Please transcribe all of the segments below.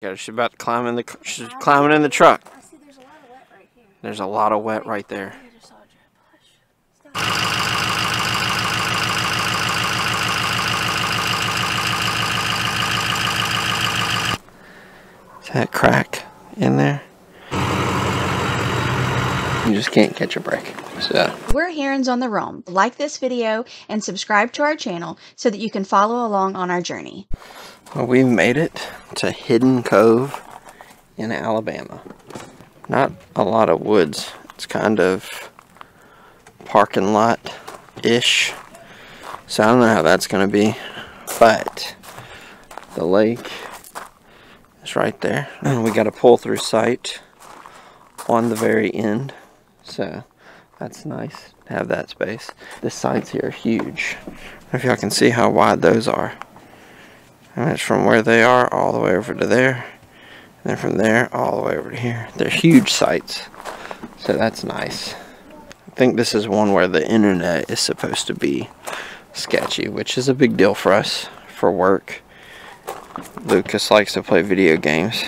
Yeah, she's about to climb in the. She's climbing in the truck. I see. There's a lot of wet right here. There's a lot of wet right there. Is that crack in there? You just can't catch a break. So we're Herons on the Roam. Like this video and subscribe to our channel so that you can follow along on our journey. Well, we've made it to Hidden Cove in Alabama. Not a lot of woods. It's kind of parking lot-ish. So I don't know how that's going to be. But the lake is right there. And we got a pull-through site on the very end. So that's nice to have that space. The sites here are huge. I don't know if y'all can see how wide those are. And it's from where they are all the way over to there. And then from there all the way over to here. They're huge sites. So that's nice. I think this is one where the internet is supposed to be sketchy, which is a big deal for us for work. Lucas likes to play video games.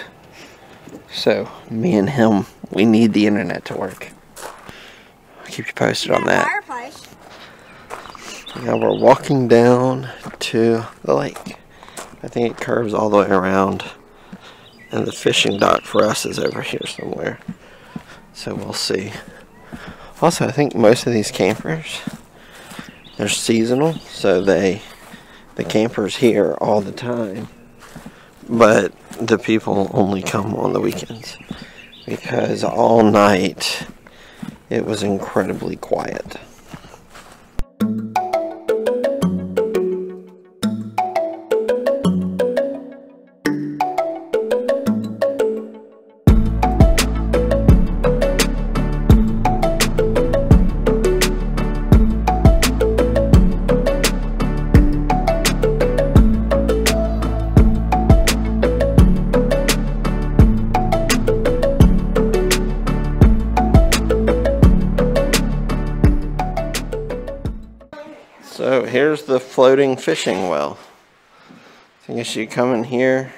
So me and him, we need the internet to work. I'll keep you posted on that. Now we're walking down to the lake. I think it curves all the way around. And the fishing dock for us is over here somewhere. So we'll see. Also, I think most of these campers, they're seasonal. So the campers here all the time. But the people only come on the weekends. Because all night it was incredibly quiet. So here's the floating fishing well. I guess you come in here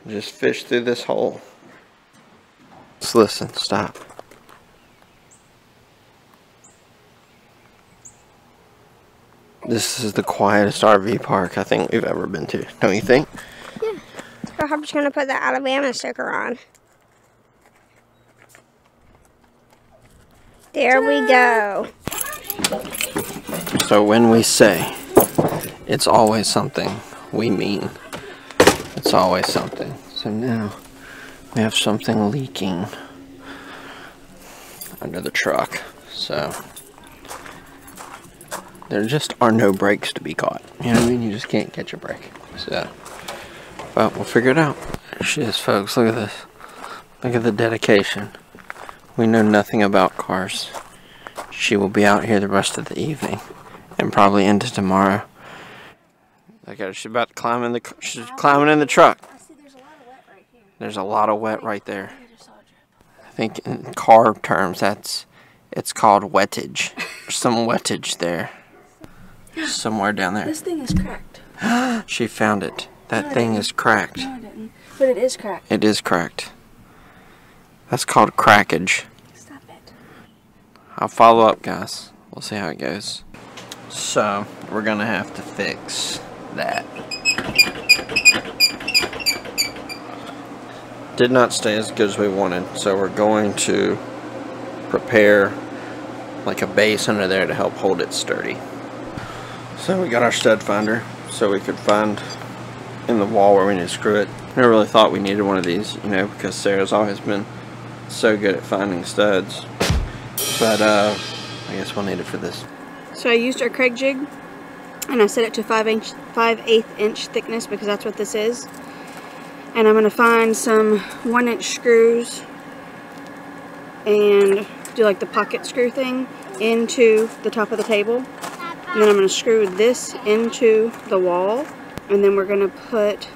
and just fish through this hole. Just listen, stop. This is the quietest RV park I think we've ever been to, don't you think? Yeah. So I'm just going to put the Alabama sticker on. There we go. So when we say it's always something, we mean it's always something. So now we have something leaking under the truck. So there just are no breaks to be caught. You know what I mean? You just can't catch a break. So, but we'll figure it out. There she is, folks. Look at this. Look at the dedication. We know nothing about cars. She will be out here the rest of the evening. And probably into tomorrow. Look at her. She's about to climb in the. She's climbing in the truck. I see. There's a lot of wet right here. There's a lot of wet right there. I think in car terms, it's called wettage. There's some wettage there. Somewhere down there. This thing is cracked. She found it. That thing is cracked. No, I didn't. But it is cracked. It is cracked. That's called crackage. Stop it. I'll follow up, guys. We'll see how it goes. So, we're gonna have to fix that. Did not stay as good as we wanted, so we're going to prepare like a base under there to help hold it sturdy. So we got our stud finder so we could find in the wall where we need to screw it. Never really thought we needed one of these, you know, because Sarah's always been so good at finding studs. But I guess we'll need it for this. So I used our Craig jig and I set it to 5/8 inch thickness because that's what this is. And I'm going to find some 1-inch screws and do like the pocket screw thing into the top of the table. And then I'm going to screw this into the wall. And then we're going to put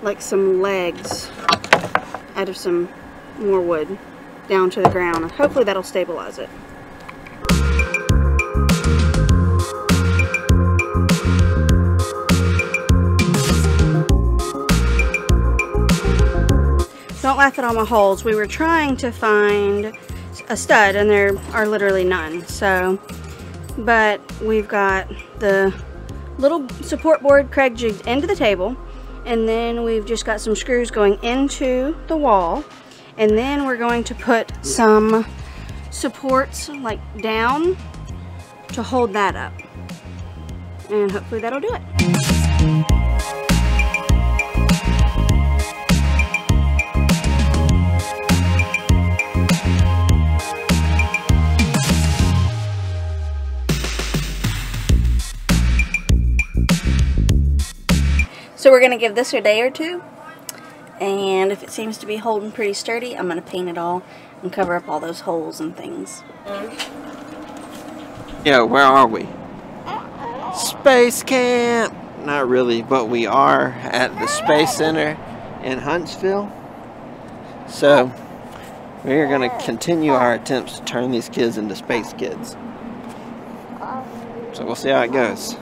like some legs out of some more wood down to the ground. Hopefully that'll stabilize it. don't laugh at all my holes. We were trying to find a stud and there are literally none. So, but we've got the little support board Craig jigged into the table, and then we've just got some screws going into the wall, and then we're going to put some supports like down to hold that up, and hopefully that'll do it. So we're going to give this a day or two, and if it seems to be holding pretty sturdy, I'm going to paint it all and cover up all those holes and things. Yeah, where are we? Space camp! Not really, but we are at the Space Center in Huntsville. So we are going to continue our attempts to turn these kids into space kids. So we'll see how it goes.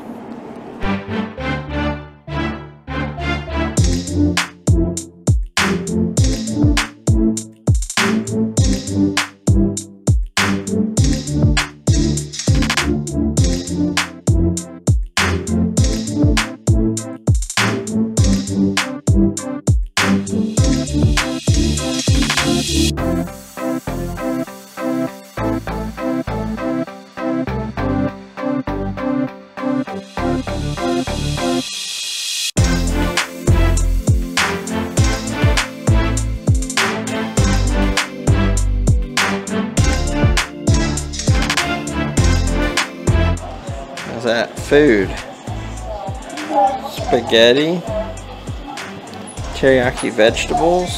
That food, spaghetti, teriyaki vegetables.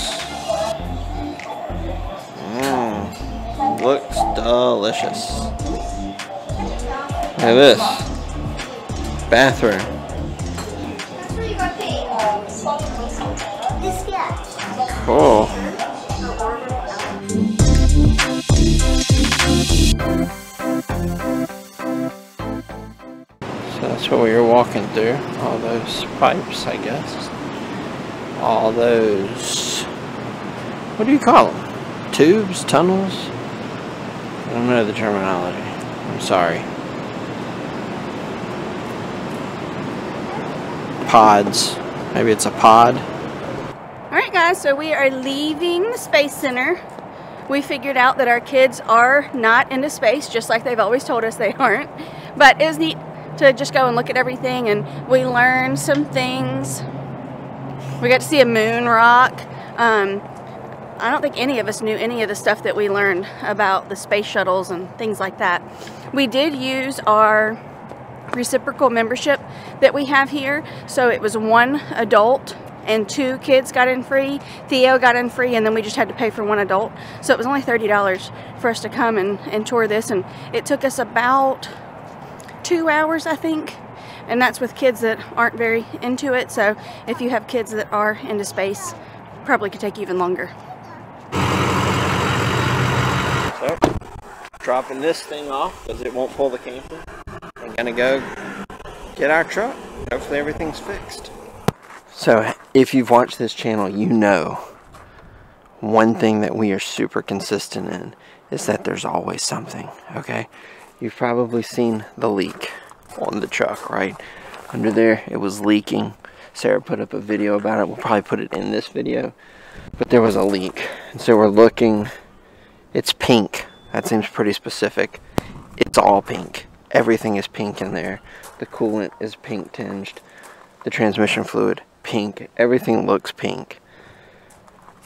Looks delicious. Look at this bathroom. Cool. That's what we were walking through. All those pipes, I guess. All those, what do you call them? Tubes? Tunnels? I don't know the terminology. I'm sorry. Pods. Maybe it's a pod. Alright guys, so we are leaving the Space Center. We figured out that our kids are not into space, just like they've always told us they aren't. But it was neat to just go and look at everything, and we learned some things. We got to see a moon rock. I don't think any of us knew any of the stuff that we learned about the space shuttles and things like that. We did use our reciprocal membership that we have here, so it was 1 adult and 2 kids got in free. Theo got in free, and then we just had to pay for 1 adult. So it was only $30 for us to come and tour this, and it took us about 2 hours, I think, and that's with kids that aren't very into it. So if you have kids that are into space, probably could take even longer. So, dropping this thing off because it won't pull the camper. I'm gonna go get our truck. Hopefully everything's fixed. So if you've watched this channel, you know one thing that we are super consistent in is that there's always something, okay? You've probably seen the leak on the truck, right? Under there, it was leaking. Sarah put up a video about it. We'll probably put it in this video. But there was a leak. And so we're looking. It's pink. That seems pretty specific. It's all pink. Everything is pink in there. The coolant is pink tinged. The transmission fluid, pink. Everything looks pink.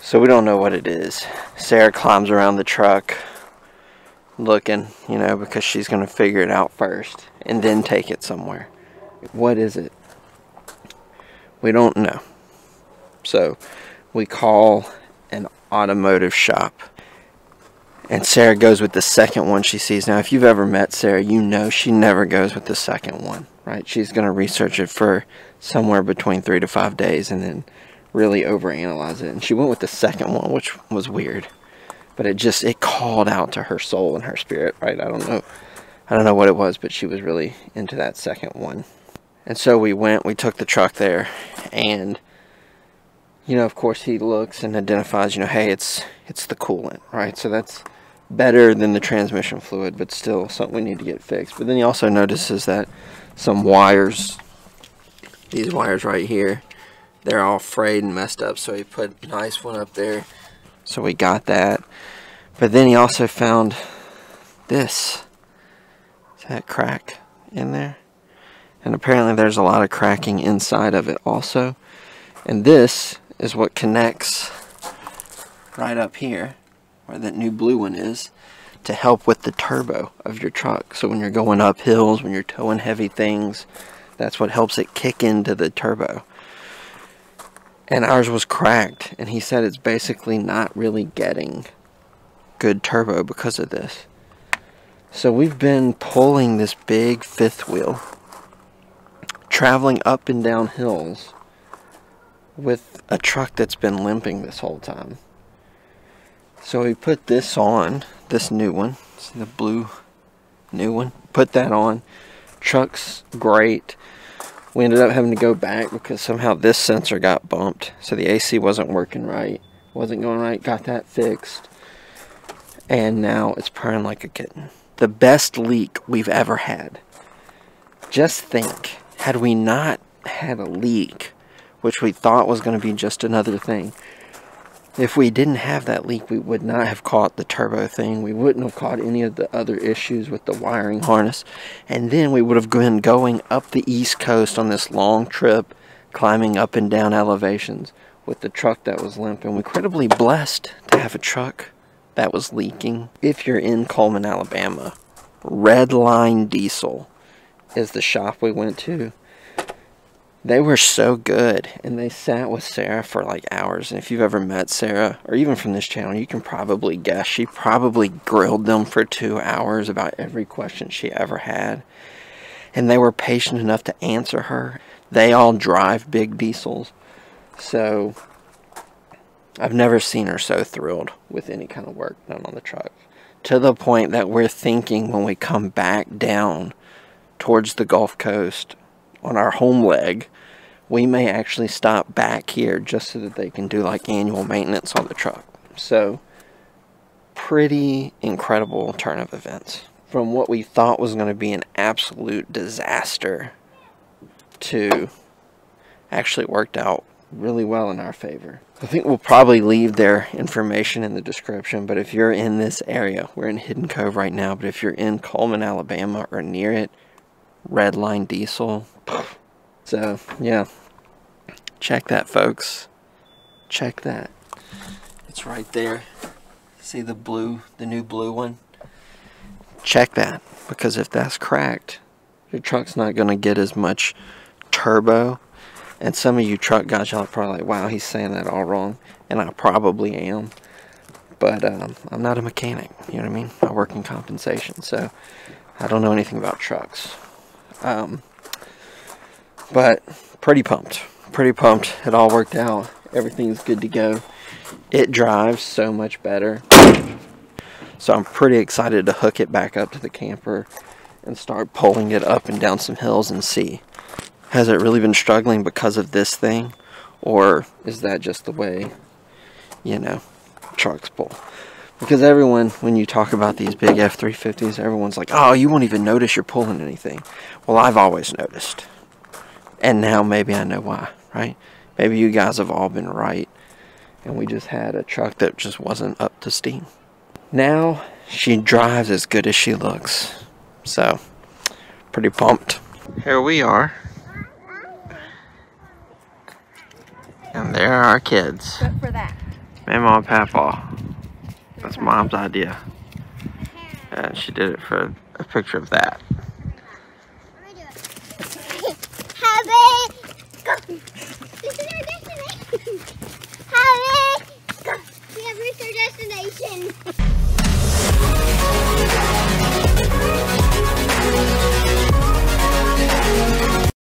So we don't know what it is. Sarah climbs around the truck looking, you know, because she's going to figure it out first and then take it somewhere. What is it? We don't know. So we call an automotive shop, and Sarah goes with the second one she sees. Now, if you've ever met Sarah, you know she never goes with the second one, right? She's going to research it for somewhere between 3 to 5 days and then really overanalyze it. And she went with the second one, which was weird. But it called out to her soul and her spirit, right? I don't know what it was, but she was really into that second one. And so we took the truck there, and you know, of course he looks and identifies, you know, hey, it's the coolant, right? So that's better than the transmission fluid, but still something we need to get fixed. But then he also notices that some wires, these wires right here, they're all frayed and messed up. So he put a nice one up there. So we got that. But then he also found this. Is that crack in there? And apparently there's a lot of cracking inside of it also. And this is what connects right up here, where that new blue one is, to help with the turbo of your truck. So when you're going up hills, when you're towing heavy things, that's what helps it kick into the turbo. And ours was cracked, and he said it's basically not really getting good turbo because of this. So we've been pulling this big fifth wheel, traveling up and down hills with a truck that's been limping this whole time. So we put this on, this new one, see the blue new one, put that on. Truck's great. We ended up having to go back because somehow this sensor got bumped, so the AC wasn't working right, wasn't going right. Got that fixed, and now it's purring like a kitten. The best leak we've ever had. Just think, had we not had a leak, which we thought was going to be just another thing, if we didn't have that leak, we would not have caught the turbo thing. We wouldn't have caught any of the other issues with the wiring harness. And then we would have been going up the East Coast on this long trip, climbing up and down elevations with the truck that was limping. We're incredibly blessed to have a truck that was leaking. If you're in Cullman, Alabama, Redline Diesel is the shop we went to. They were so good, and they sat with Sarah for like hours. And if you've ever met Sarah, or even from this channel, you can probably guess she probably grilled them for 2 hours about every question she ever had. And they were patient enough to answer her. They all drive big diesels, so I've never seen her so thrilled with any kind of work done on the truck. To the point that we're thinking when we come back down towards the Gulf Coast on our home leg, we may actually stop back here just so that they can do like annual maintenance on the truck. So pretty incredible turn of events. From what we thought was going to be an absolute disaster to actually worked out really well in our favor. I think we'll probably leave their information in the description, but if you're in this area, we're in Hidden Cove right now, but if you're in Cullman, Alabama or near it, Redline Diesel. So yeah, check that, folks. Check that. It's right there. See the blue, the new blue one? Check that, because if that's cracked, your truck's not going to get as much turbo. And some of you truck guys, y'all are probably like, wow, he's saying that all wrong. And I probably am. But I'm not a mechanic, you know what I mean? I work in compensation, so I don't know anything about trucks. But pretty pumped. Pretty pumped. It all worked out. Everything's good to go. It drives so much better. So I'm pretty excited to hook it back up to the camper and start pulling it up and down some hills and see. Has it really been struggling because of this thing? Or is that just the way, you know, trucks pull? Because everyone, when you talk about these big F350s, everyone's like, oh, you won't even notice you're pulling anything. Well, I've always noticed. And now maybe I know why, right? Maybe you guys have all been right. And we just had a truck that just wasn't up to steam. Now, she drives as good as she looks. So, pretty pumped. Here we are. And there are our kids. But for that. Mama and Papa. That's Mom's idea. And she did it for a picture of that. This is our destination. Have it. We have reached our destination.